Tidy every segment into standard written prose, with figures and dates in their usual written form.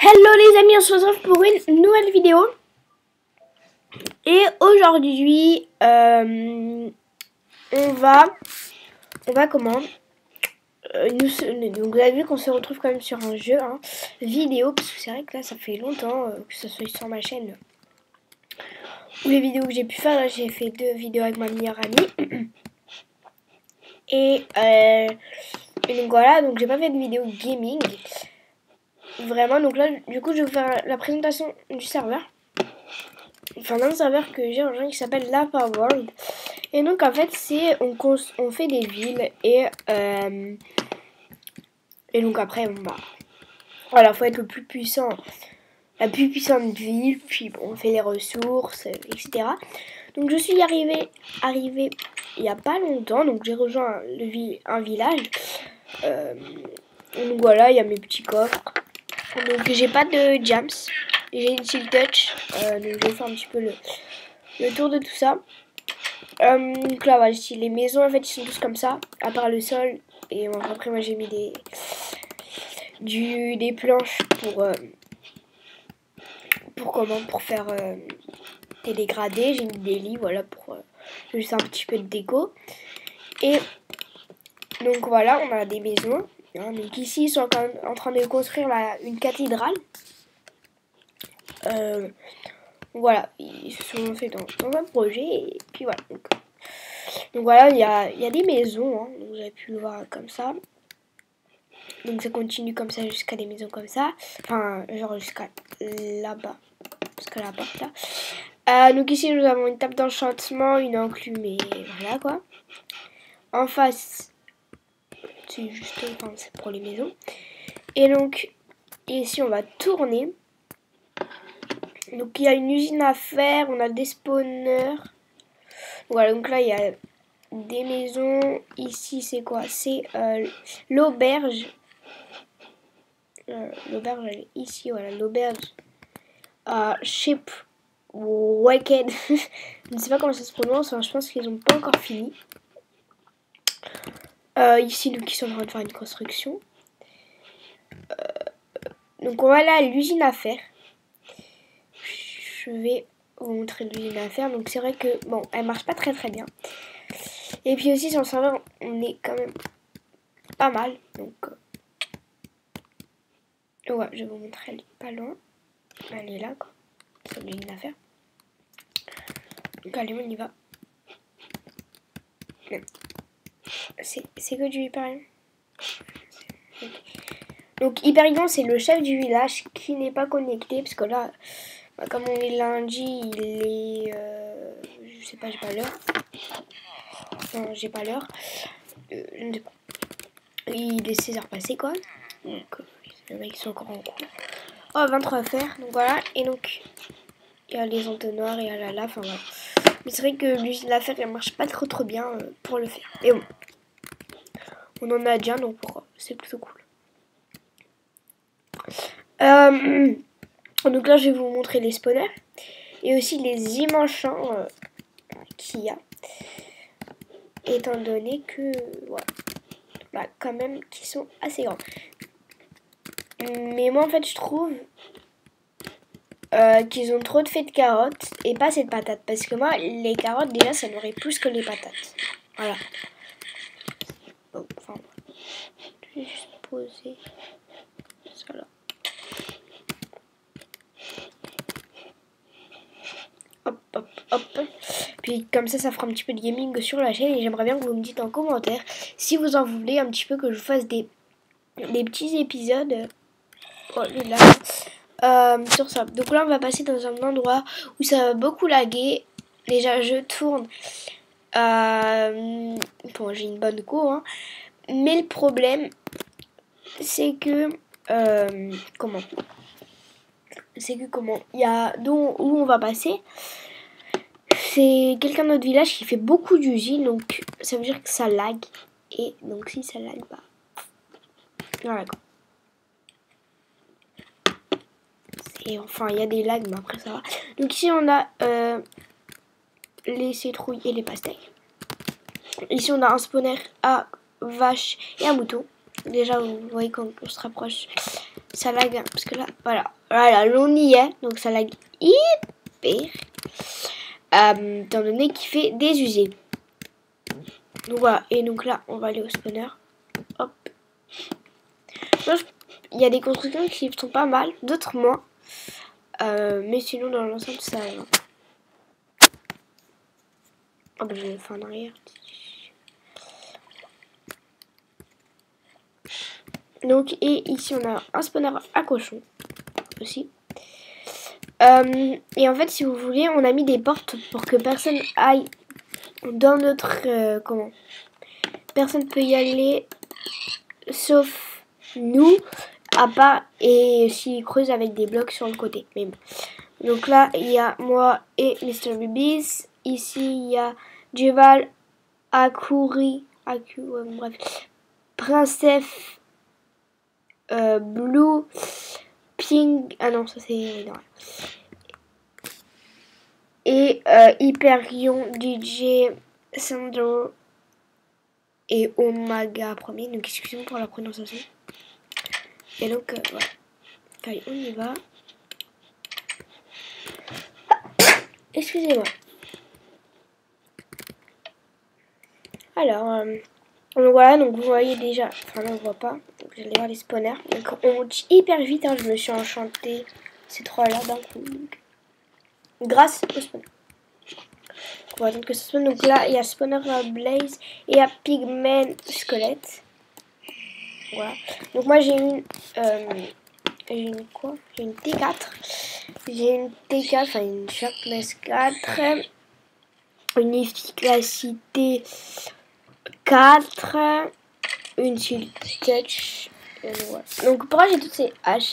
Hello les amis, on se retrouve pour une nouvelle vidéo. Et aujourd'hui, on va comment donc vous avez vu qu'on se retrouve quand même sur un jeu vidéo, parce que c'est vrai que là ça fait longtemps que ce soit sur ma chaîne. Ou les vidéos que j'ai pu faire, là j'ai fait 2 vidéos avec ma meilleure amie. Et donc voilà, donc j'ai pas fait de vidéo gaming. Vraiment, donc là du coup je vais vous faire la présentation du serveur. Enfin d'un serveur que j'ai rejoint qui s'appelle Lava World. Et donc en fait c'est on fait des villes et donc après voilà, faut être le plus puissant, la plus puissante ville, puis bon, on fait les ressources, etc. Donc je suis arrivée il y a pas longtemps, donc j'ai rejoint un village. Donc voilà, il y a mes petits coffres. Donc j'ai pas de jams, j'ai une chill touch, donc je vais faire un petit peu le tour de tout ça. Donc là, voilà, les maisons en fait ils sont tous comme ça, à part le sol. Et après moi j'ai mis des planches pour faire des dégradés. J'ai mis des lits, voilà, pour juste un petit peu de déco. Et donc voilà, on a des maisons. Donc ici ils sont quand même en train de construire une cathédrale. Voilà, ils se sont lancés dans un projet et puis voilà. Donc voilà, il y a des maisons, hein, vous avez pu le voir comme ça. Donc ça continue comme ça jusqu'à des maisons comme ça. Enfin, genre jusqu'à là-bas, jusqu'à la porte là. Donc ici nous avons une table d'enchantement, une enclume et voilà quoi. En face, c'est juste, enfin c'est pour les maisons. Et donc ici on va tourner. Donc il y a une usine à faire, on a des spawners. Voilà, donc là il y a des maisons. Ici c'est quoi? C'est l'auberge. L'auberge elle est ici, voilà, l'auberge. Shipwrecked. Je ne sais pas comment ça se prononce, hein, je pense qu'ils n'ont pas encore fini. Ici, donc ils sont en train de faire une construction. Donc voilà l'usine à faire. Je vais vous montrer l'usine à faire. Donc c'est vrai que bon, elle marche pas très bien. Et puis aussi sur le serveur, on est quand même pas mal. Donc ouais, je vais vous montrer, elle est pas loin. Elle est là quoi. C'est l'usine à faire. Donc allez, on y va. C'est que du Hyperion. Donc Hyperion c'est le chef du village qui n'est pas connecté parce que là, comme on est lundi, il est, je sais pas, j'ai pas l'heure. Non, j'ai pas l'heure. Je ne sais pas. Il est 16h passé quoi. Donc les mecs sont encore en cours. Oh, 23 à faire. Donc voilà. Et donc il y a les entonnoirs et il y a la lave. Enfin voilà. Mais c'est vrai que l'usine à faire elle marche pas trop bien pour le faire. Et bon. On en a déjà donc pourquoi. C'est plutôt cool. Donc là je vais vous montrer les spawners et aussi les immenses champs qu'il y a, étant donné que voilà, bah, quand même qui sont assez grands. Mais moi en fait je trouve qu'ils ont trop de fées de carottes et pas assez de patates, parce que moi les carottes déjà ça nourrit plus que les patates. Voilà. Bon, enfin, je vais juste poser ça là. Hop. Puis comme ça fera un petit peu de gaming sur la chaîne. Et j'aimerais bien que vous me dites en commentaire si vous en voulez un petit peu que je vous fasse des petits épisodes sur ça. Donc là on va passer dans un endroit où ça va beaucoup laguer. Déjà je tourne. Bon, j'ai une bonne go hein. Mais le problème c'est que comment il y a où on va passer. C'est quelqu'un de notre village qui fait beaucoup d'usines, donc ça veut dire que ça lag. Et donc si ça lag, bah voilà quoi. Et enfin il y a des lags, mais après ça va. Donc ici on a les citrouilles et les pastèques. Ici on a un spawner à vache et à mouton. Déjà vous voyez quand on se rapproche, ça lag, hein, parce que là, voilà, l'on y est, donc ça lag hyper, étant donné qu'il fait désusé. Donc voilà, et donc là, on va aller au spawner. Hop. Il y a des constructions qui sont pas mal, d'autres moins. Mais sinon, dans l'ensemble, ça va. Oh, bah, je vais faire en arrière. Donc, et ici, on a un spawner à cochon aussi. Et en fait, si vous voulez, on a mis des portes pour que personne aille dans notre... comment? Personne peut y aller sauf nous, à part, et s'ils creusent avec des blocs sur le côté. Mais bon. Donc là, il y a moi et Mr. Bibis. Ici, il y a Duval, Akuri, bref, Princess, Blue, Pink, ah non, ça c'est... Et Hyperion, DJ, Sandro et Omega premier. Donc excusez-moi pour la prononciation. Et donc voilà. Allez, on y va. Excusez-moi. Alors, donc voilà, donc vous voyez déjà, enfin là on voit pas, donc j'allais voir les spawners. Donc on monte hyper vite, hein, je me suis enchanté ces trois là d'un coup. Donc, grâce au spawner. On va attendre que ça spawn. Donc là il y a spawner Blaze et il y a Pigman Squelette. Voilà. Donc moi j'ai une quoi? J'ai une T4. J'ai une T4, enfin une Sharpness 4. Une efficacité 4. Une Shield Touch. Voilà. Donc pourquoi j'ai toutes ces haches?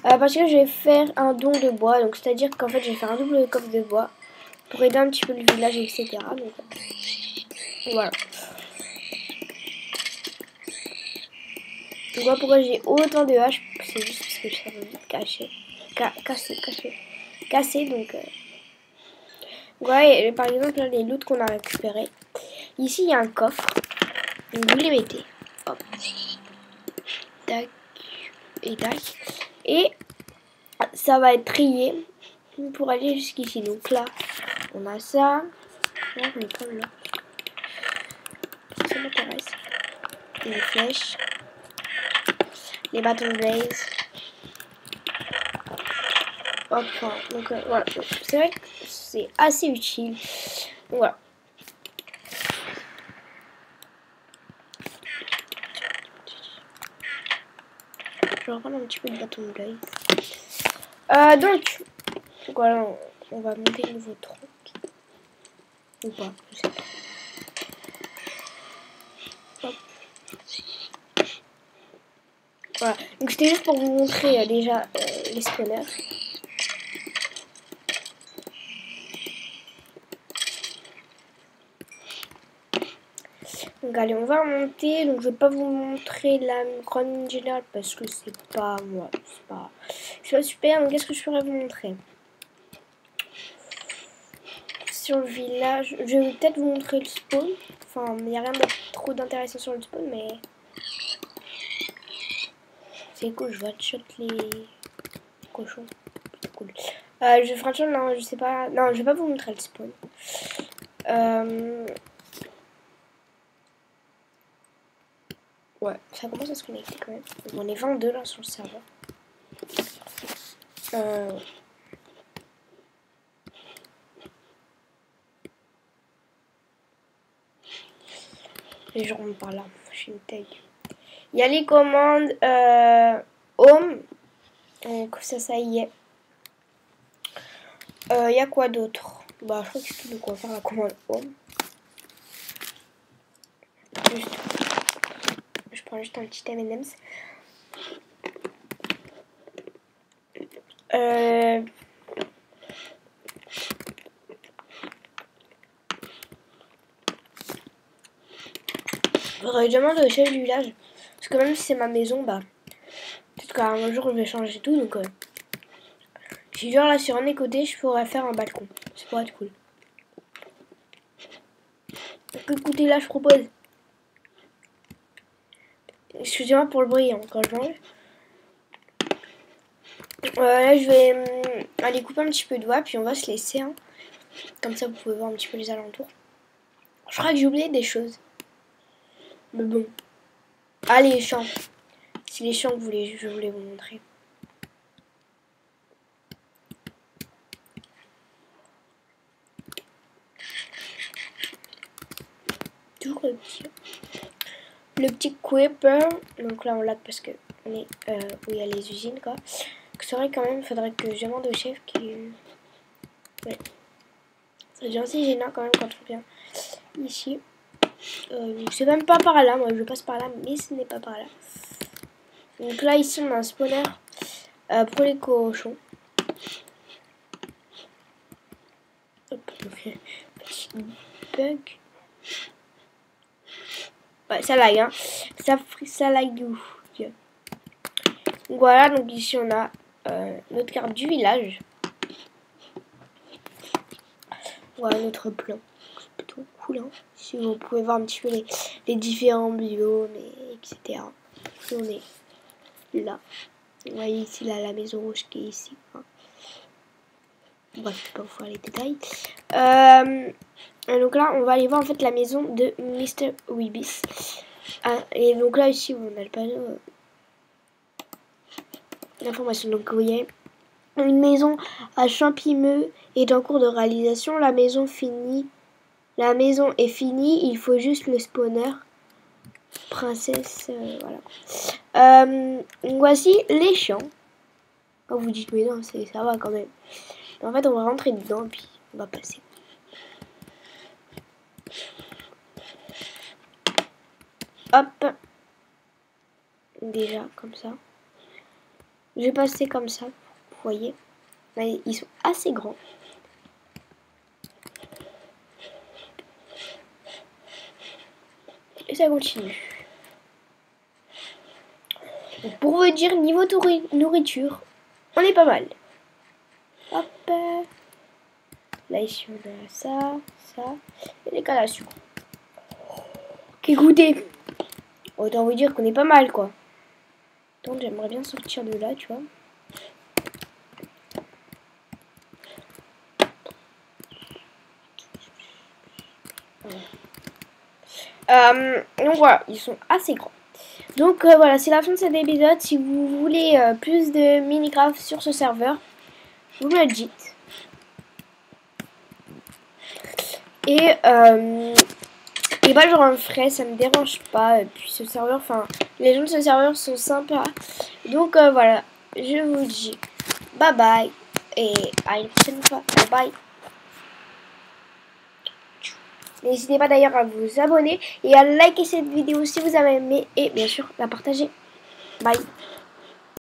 Parce que je vais faire un don de bois. Donc c'est-à-dire qu'en fait je vais faire un double coffre de bois pour aider un petit peu le village, etc. Donc voilà. Donc voilà pourquoi j'ai autant de haches. C'est juste parce que ça veut vite casser. Donc voilà, et, par exemple là, les loots qu'on a récupérés. Ici il y a un coffre. Donc vous les mettez. Hop. Tac. Et tac. Et ça va être trié pour aller jusqu'ici. Donc là, on a ça. Là, je vais prendre là. Ça m'intéresse. Les flèches. Les bâtons de blaze. Enfin, donc voilà. C'est vrai que c'est assez utile. Donc voilà. Je vais reprendre un petit peu de bâton de blaze. Donc voilà, on va monter le niveau 30. Ou pas, je sais pas. Hop. Voilà, donc c'était juste pour vous montrer déjà les spawners. Donc allez, on va remonter. Donc je vais pas vous montrer la grande générale parce que c'est pas moi, c'est pas super. Donc qu'est-ce que je pourrais vous montrer sur le village? Je vais peut-être vous montrer le spawn. Enfin, il n'y a rien de trop d'intéressant sur le spawn, mais c'est cool. Je one-shot les cochons. Cool. Franchement, non, je sais pas. Non, je vais pas vous montrer le spawn. Ouais, ça commence à se connecter quand même. On est 22 là sur le serveur. Les gens par là. Je suis une tag. Il y a les commandes home. Donc ça y est. Il y a quoi d'autre? Bah, je crois que c'est tout de quoi faire la commande home. Je prends juste un petit M&M's. Faudrait que je demande au chef du village. Parce que même si c'est ma maison, bah, peut-être qu'un jour je vais changer tout. Donc, si genre là sur un des côtés, je pourrais faire un balcon. Ça pourrait être cool. Donc, écoutez, là je propose. Excusez-moi pour le bruit hein, quand je mange. Là, je vais aller couper un petit peu de bois, puis on va se laisser. Hein. Comme ça, vous pouvez voir un petit peu les alentours. Je crois que j'ai oublié des choses. Mais bon. Ah, les champs. C'est les champs que je voulais vous montrer. Toujours le petit Creeper. Donc là, on l'a parce que on est où il y a les usines, quoi. C'est vrai quand même, il faudrait que je demande au chef qui... Ouais. Ça devient assez gênant quand même quand on vient ici. C'est même pas par là, moi je passe par là, mais ce n'est pas par là. Donc là, ici, on a un spawner pour les cochons. Hop, petit bug. Ouais, ça lag, hein. Ça lag. Donc voilà, donc ici, on a notre carte du village. Voilà notre plan. C'est plutôt cool, hein. Si vous pouvez voir un petit peu les différents biomes, etc. Ici, on est là. Vous voyez ici là, la maison rouge qui est ici. Hein. Bref, je ne vais pas vous faire les détails. Donc là, on va aller voir en fait la maison de Mr. Weebis. Et donc là, ici, on a le panneau d'information. Donc, vous voyez, une maison à Champimeux est en cours de réalisation. La maison est finie. Il faut juste le spawner. Princesse, voilà. Voici les champs. Oh, vous dites, mais non, ça va quand même. En fait, on va rentrer dedans et puis on va passer. Hop. Déjà, comme ça. Je vais passer comme ça. Vous voyez. Ils sont assez grands. Et ça continue. Donc, pour vous dire, niveau nourriture, on est pas mal. Hop. Là, ici, on a ça, et les cannes à sucre. Ok, écoutez. Autant vous dire qu'on est pas mal, quoi. Donc, j'aimerais bien sortir de là, tu vois. Donc voilà, ils sont assez grands. Donc voilà, c'est la fin de cet épisode. Si vous voulez plus de Minecraft sur ce serveur, vous me le dites. Et bah j'en ferai, ça me dérange pas. Et puis ce serveur, enfin, les gens de ce serveur sont sympas. Donc voilà, je vous dis bye bye. Et à une prochaine fois. Bye bye. N'hésitez pas d'ailleurs à vous abonner et à liker cette vidéo si vous avez aimé et bien sûr la partager. Bye.